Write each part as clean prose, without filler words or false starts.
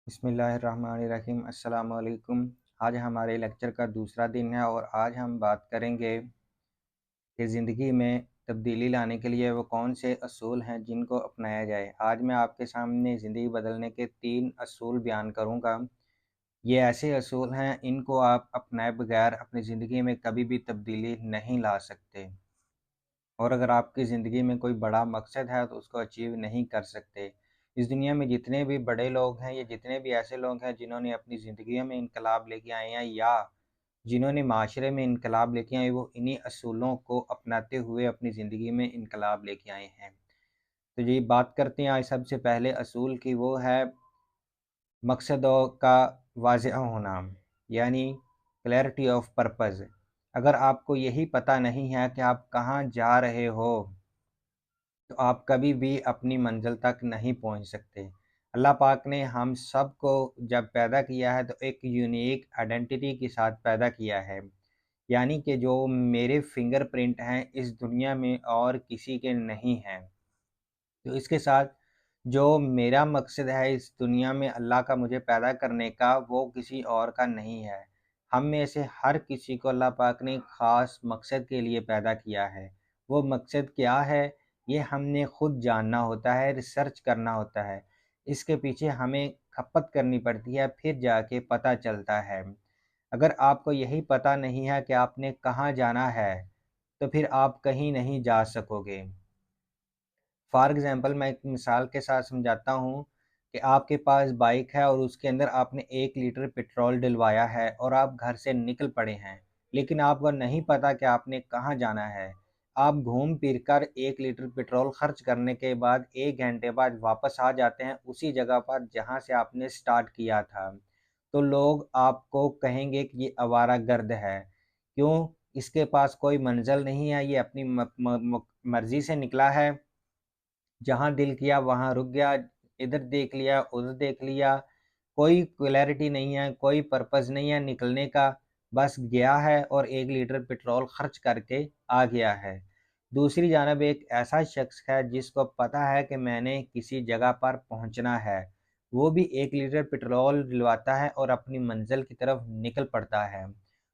بسم اللہ الرحمن الرحیم۔ السلام علیکم۔ آج ہمارے لیکچر کا دوسرا دن ہے اور آج ہم بات کریں گے کہ زندگی میں تبدیلی لانے کے لیے وہ کون سے اصول ہیں جن کو اپنایا جائے۔ آج میں آپ کے سامنے زندگی بدلنے کے 3 اصول بیان کروں گا۔ یہ ایسے اصول ہیں ان کو آپ اپنائے بغیر اپنی زندگی میں کبھی بھی تبدیلی نہیں لا سکتے، اور اگر آپ کی زندگی میں کوئی بڑا مقصد ہے تو اس کو اچیو نہیں کر سکتے۔ اس دنیا میں جتنے بھی بڑے لوگ ہیں یا جتنے بھی ایسے لوگ ہیں جنہوں نے اپنی زندگیوں میں انقلاب لے کے آئے ہیں یا جنہوں نے معاشرے میں انقلاب لے کے آئے، وہ انہی اصولوں کو اپناتے ہوئے اپنی زندگی میں انقلاب لے کے آئے ہیں۔ تو یہ بات کرتے ہیں آج سب سے پہلے اصول کی، وہ ہے مقصدوں کا واضح ہونا، یعنی کلیئرٹی آف پرپز۔ اگر آپ کو یہی پتہ نہیں ہے کہ آپ کہاں جا رہے ہو تو آپ کبھی بھی اپنی منزل تک نہیں پہنچ سکتے۔ اللہ پاک نے ہم سب کو جب پیدا کیا ہے تو ایک یونیک آئیڈینٹی کے ساتھ پیدا کیا ہے، یعنی کہ جو میرے فنگر پرنٹ ہیں اس دنیا میں اور کسی کے نہیں ہیں۔ تو اس کے ساتھ جو میرا مقصد ہے اس دنیا میں اللہ کا مجھے پیدا کرنے کا، وہ کسی اور کا نہیں ہے۔ ہم میں سے ہر کسی کو اللہ پاک نے خاص مقصد کے لیے پیدا کیا ہے۔ وہ مقصد کیا ہے یہ ہم نے خود جاننا ہوتا ہے، ریسرچ کرنا ہوتا ہے، اس کے پیچھے ہمیں کھپت کرنی پڑتی ہے، پھر جا کے پتہ چلتا ہے۔ اگر آپ کو یہی پتہ نہیں ہے کہ آپ نے کہاں جانا ہے تو پھر آپ کہیں نہیں جا سکو گے۔ فار ایگزامپل میں ایک مثال کے ساتھ سمجھاتا ہوں کہ آپ کے پاس بائک ہے اور اس کے اندر آپ نے 1 لیٹر پٹرول ڈلوایا ہے اور آپ گھر سے نکل پڑے ہیں، لیکن آپ کو نہیں پتا کہ آپ نے کہاں جانا ہے۔ آپ گھوم پھر کر 1 لیٹر پٹرول خرچ کرنے کے بعد 1 گھنٹے بعد واپس آ جاتے ہیں اسی جگہ پر جہاں سے آپ نے سٹارٹ کیا تھا، تو لوگ آپ کو کہیں گے کہ یہ آوارہ گرد ہے۔ کیوں؟ اس کے پاس کوئی منزل نہیں ہے، یہ اپنی مرضی سے نکلا ہے، جہاں دل کیا وہاں رک گیا، ادھر دیکھ لیا ادھر دیکھ لیا، کوئی کلیئرٹی نہیں ہے، کوئی پرپز نہیں ہے نکلنے کا، بس گیا ہے اور 1 لیٹر پٹرول خرچ کر کے آ گیا ہے۔ دوسری جانب ایک ایسا شخص ہے جس کو پتہ ہے کہ میں نے کسی جگہ پر پہنچنا ہے، وہ بھی 1 لیٹر پٹرول ڈلواتا ہے اور اپنی منزل کی طرف نکل پڑتا ہے،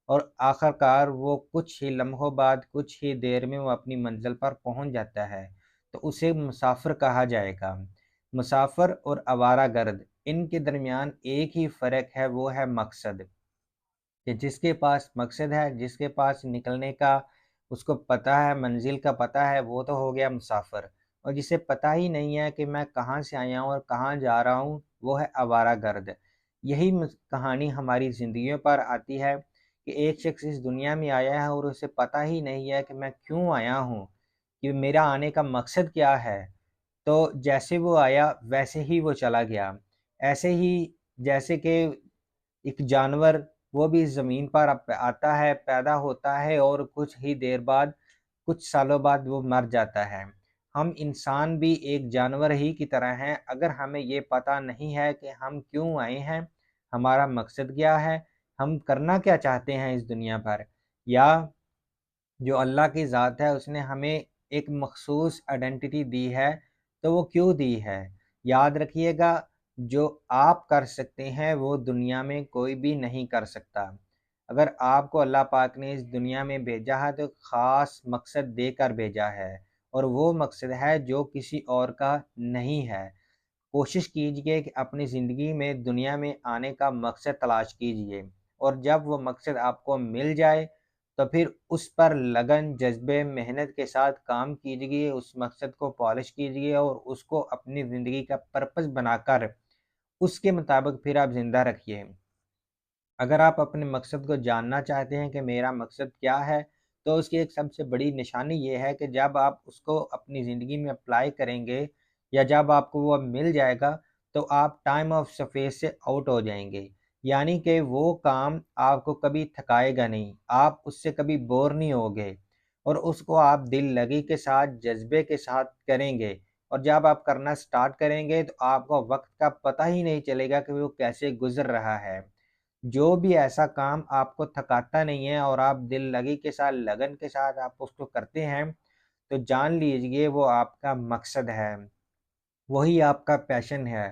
اور آخر کار وہ کچھ ہی لمحوں بعد کچھ ہی دیر میں وہ اپنی منزل پر پہنچ جاتا ہے، تو اسے مسافر کہا جائے گا۔ مسافر اور آوارہ گرد، ان کے درمیان ایک ہی فرق ہے، وہ ہے مقصد، کہ جس کے پاس مقصد ہے، جس کے پاس نکلنے کا اس کو پتہ ہے، منزل کا پتہ ہے، وہ تو ہو گیا مسافر، اور جسے پتہ ہی نہیں ہے کہ میں کہاں سے آیا ہوں اور کہاں جا رہا ہوں، وہ ہے آوارہ گرد۔ یہی کہانی ہماری زندگیوں پر آتی ہے کہ ایک شخص اس دنیا میں آیا ہے اور اسے پتہ ہی نہیں ہے کہ میں کیوں آیا ہوں، کہ میرا آنے کا مقصد کیا ہے، تو جیسے وہ آیا ویسے ہی وہ چلا گیا۔ ایسے ہی جیسے کہ ایک جانور، وہ بھی زمین پر آتا ہے، پیدا ہوتا ہے اور کچھ ہی دیر بعد کچھ سالوں بعد وہ مر جاتا ہے۔ ہم انسان بھی ایک جانور ہی کی طرح ہیں۔ اگر ہمیں یہ پتہ نہیں ہے کہ ہم کیوں آئے ہیں، ہمارا مقصد کیا ہے، ہم کرنا کیا چاہتے ہیں اس دنیا پر، یا جو اللہ کی ذات ہے اس نے ہمیں ایک مخصوص آئیڈینٹی دی ہے تو وہ کیوں دی ہے، یاد رکھیے گا جو آپ کر سکتے ہیں وہ دنیا میں کوئی بھی نہیں کر سکتا۔ اگر آپ کو اللہ پاک نے اس دنیا میں بھیجا ہے تو خاص مقصد دے کر بھیجا ہے، اور وہ مقصد ہے جو کسی اور کا نہیں ہے۔ کوشش کیجئے کہ اپنی زندگی میں دنیا میں آنے کا مقصد تلاش کیجئے، اور جب وہ مقصد آپ کو مل جائے تو پھر اس پر لگن، جذبے، محنت کے ساتھ کام کیجئے، اس مقصد کو پالش کیجئے اور اس کو اپنی زندگی کا پرپس بنا کر اس کے مطابق پھر آپ زندہ رکھیے۔ اگر آپ اپنے مقصد کو جاننا چاہتے ہیں کہ میرا مقصد کیا ہے، تو اس کی ایک سب سے بڑی نشانی یہ ہے کہ جب آپ اس کو اپنی زندگی میں اپلائی کریں گے یا جب آپ کو وہ مل جائے گا تو آپ ٹائم آف سفیس سے آؤٹ ہو جائیں گے، یعنی کہ وہ کام آپ کو کبھی تھکائے گا نہیں، آپ اس سے کبھی بور نہیں ہوگے، اور اس کو آپ دل لگی کے ساتھ، جذبے کے ساتھ کریں گے، اور جب آپ کرنا سٹارٹ کریں گے تو آپ کو وقت کا پتہ ہی نہیں چلے گا کہ وہ کیسے گزر رہا ہے۔ جو بھی ایسا کام آپ کو تھکاتا نہیں ہے اور آپ دل لگی کے ساتھ، لگن کے ساتھ آپ اس کو کرتے ہیں، تو جان لیجئے وہ آپ کا مقصد ہے، وہی آپ کا پیشن ہے۔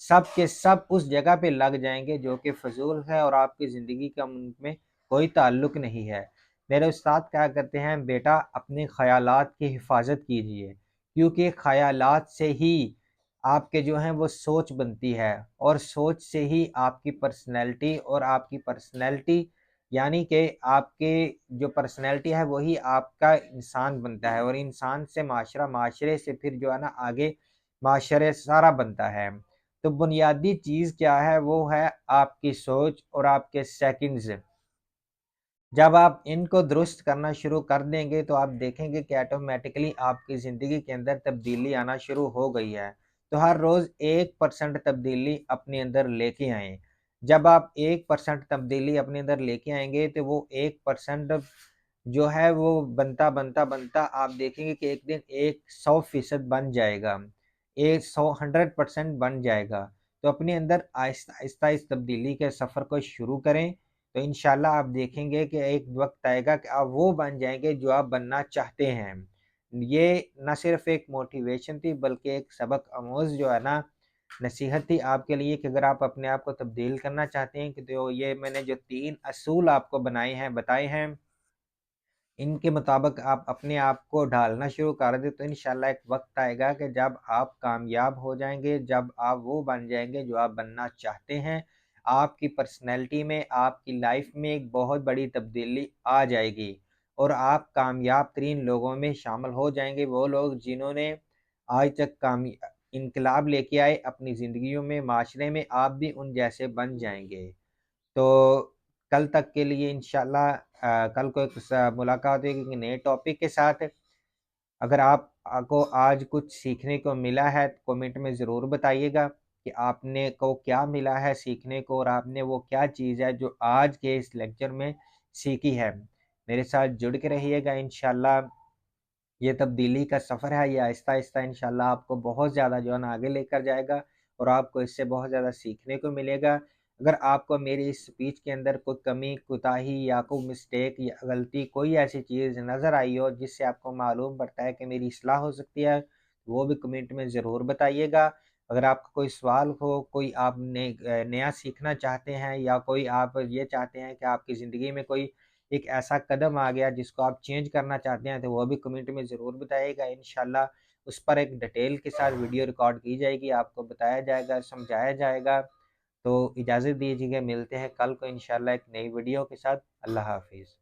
سب کے سب اس جگہ پہ لگ جائیں گے جو کہ فضول ہے اور آپ کی زندگی کا ان میں کوئی تعلق نہیں ہے۔ میرے استاد کہا کرتے ہیں بیٹا اپنے خیالات کی حفاظت کیجئے، کیونکہ خیالات سے ہی آپ کے جو ہیں وہ سوچ بنتی ہے، اور سوچ سے ہی آپ کی پرسنالٹی، اور آپ کی پرسنالٹی یعنی کہ آپ کے جو پرسنالٹی ہے وہی آپ کا انسان بنتا ہے، اور انسان سے معاشرہ، معاشرے سے پھر جو ہے نا آگے معاشرے سارا بنتا ہے۔ تو بنیادی چیز کیا ہے؟ وہ ہے آپ کی سوچ اور آپ کے سیکنڈز۔ جب آپ ان کو درست کرنا شروع کر دیں گے تو آپ دیکھیں گے کہ آٹومیٹکلی آپ کی زندگی کے اندر تبدیلی آنا شروع ہو گئی ہے۔ تو ہر روز 1% تبدیلی اپنے اندر لے کے آئیں۔ جب آپ 1% تبدیلی اپنے اندر لے کے آئیں گے تو وہ 1% جو ہے وہ بنتا بنتا بنتا آپ دیکھیں گے کہ ایک دن 100% بن جائے گا، 100% بن جائے گا۔ تو اپنے اندر آہستہ آہستہ اس تبدیلی کے سفر کو شروع کریں، تو انشاءاللہ آپ دیکھیں گے کہ ایک وقت آئے گا کہ آپ وہ بن جائیں گے جو آپ بننا چاہتے ہیں۔ یہ نہ صرف ایک موٹیویشن تھی بلکہ ایک سبق آموز جو ہے نا نصیحت تھی آپ کے لیے، کہ اگر آپ اپنے آپ کو تبدیل کرنا چاہتے ہیں کہ تو یہ میں نے جو 3 اصول آپ کو بتائے ہیں، ان کے مطابق آپ اپنے آپ کو ڈھالنا شروع کر دیں تو انشاءاللہ ایک وقت آئے گا کہ جب آپ کامیاب ہو جائیں گے، جب آپ وہ بن جائیں گے جو آپ بننا چاہتے ہیں، آپ کی پرسنالٹی میں، آپ کی لائف میں ایک بہت بڑی تبدیلی آ جائے گی، اور آپ کامیاب ترین لوگوں میں شامل ہو جائیں گے۔ وہ لوگ جنہوں نے آج تک انقلاب لے کے آئے اپنی زندگیوں میں، معاشرے میں، آپ بھی ان جیسے بن جائیں گے۔ تو کل تک کے لیے انشاءاللہ کل کو ایک ملاقات ہوگی ایک نئے ٹاپک کے ساتھ۔ اگر آپ کو آج کچھ سیکھنے کو ملا ہے تو کمنٹ میں ضرور بتائیے گا کہ آپ نے کو کیا ملا ہے سیکھنے کو، اور آپ نے وہ کیا چیز ہے جو آج کے اس لیکچر میں سیکھی ہے۔ میرے ساتھ جڑ کے رہیے گا انشاءاللہ۔ یہ تبدیلی کا سفر ہے، یہ آہستہ آہستہ انشاءاللہ آپ کو بہت زیادہ جو ہے نا آگے لے کر جائے گا، اور آپ کو اس سے بہت زیادہ سیکھنے کو ملے گا۔ اگر آپ کو میری اس سپیچ کے اندر کوئی کمی، کوتاہی یا کوئی مسٹیک یا غلطی، کوئی ایسی چیز نظر آئی ہو جس سے آپ کو معلوم پڑتا ہے کہ میری اصلاح ہو سکتی ہے، وہ بھی کمنٹ میں ضرور بتائیے گا۔ اگر آپ کا کوئی سوال ہو، کوئی آپ نیا سیکھنا چاہتے ہیں، یا کوئی آپ یہ چاہتے ہیں کہ آپ کی زندگی میں کوئی ایک ایسا قدم آ گیا جس کو آپ چینج کرنا چاہتے ہیں، تو وہ بھی کمنٹ میں ضرور بتائیے گا۔ انشاءاللہ اس پر ایک ڈیٹیل کے ساتھ ویڈیو ریکارڈ کی جائے گی، آپ کو بتایا جائے گا، سمجھایا جائے گا۔ تو اجازت دیجیے گا، ملتے ہیں کل کو انشاءاللہ ایک نئی ویڈیو کے ساتھ۔ اللہ حافظ۔